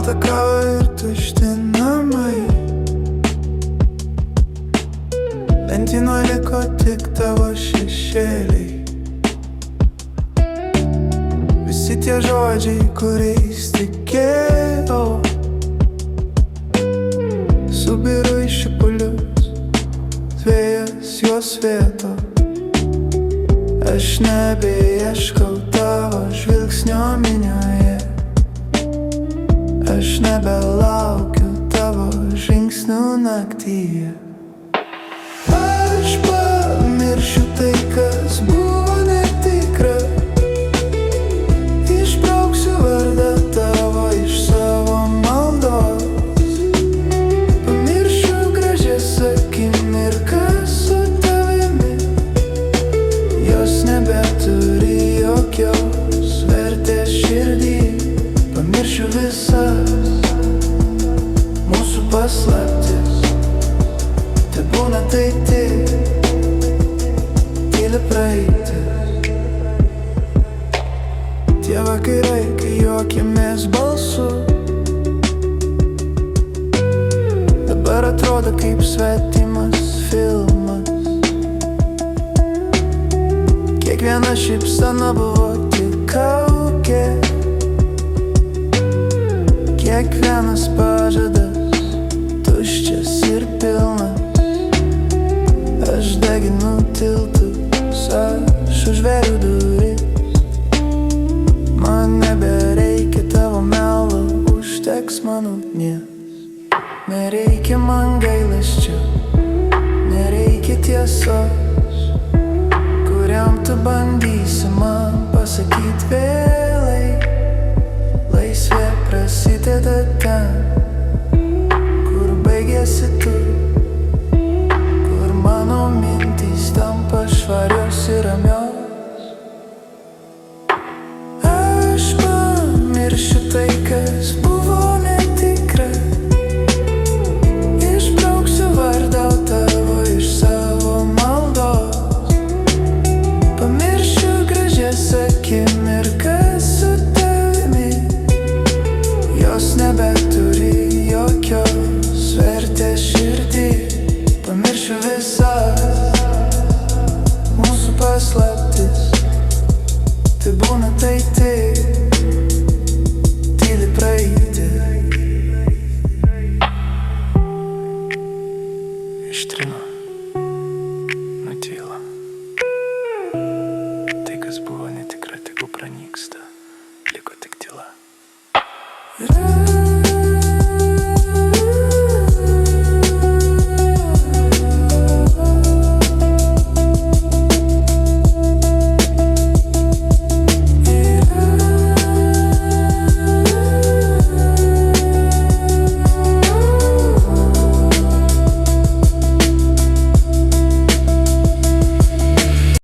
Šalta kava ir tušti namai. Lentynoj liko tik tavo šešėliai. Visi tie žodžiai, kuriais tikėjau, subiro į šipulius, vėjas juos vėto. Aš nebeieškau tavo žvilgsnio minioje. Aš nebelaukiu tavo žingsnių naktyje. Aš pamiršiu tai, kas buvo netikra. Išbrauksiu vardą tavo iš savo maldos. Pamiršiu gražias akimirkas su tavimi. Jos nebeturi jokios vertės širdį. Pamiršiu visas mūsų paslaptis. Te būna tai tik tyli praeitis. Tie vakarai, kai juokėmės balsu, dabar atrodo kaip svetimas filmas. Kiekviena šypsena buvo tik kaukė. Kiekvienas pažadas tuščias ir pilnas. Aš deginu tiltus, aš užveriu duris. Man nebereikia tavo melo, užteks mano ugnies. Nereikia man gailesčio, nereikia tiesos, kuriam tu bandysi man pasakyt vėlai. Laisvė prasideda ten, kur baigėsi tu, kur mano mintys tampa švarios ir ramios. Aš pamiršiu tai, kas buvo netikra. Išbrauksiu vardą tavo iš savo maldos. Pamiršiu gražias akimirkas su tavimi. Jos nebeturi jokios vertės širdį. Pamiršiu visas mūsų paslaptis. Tai būna tai tik tyli praeitis. Ištrinu.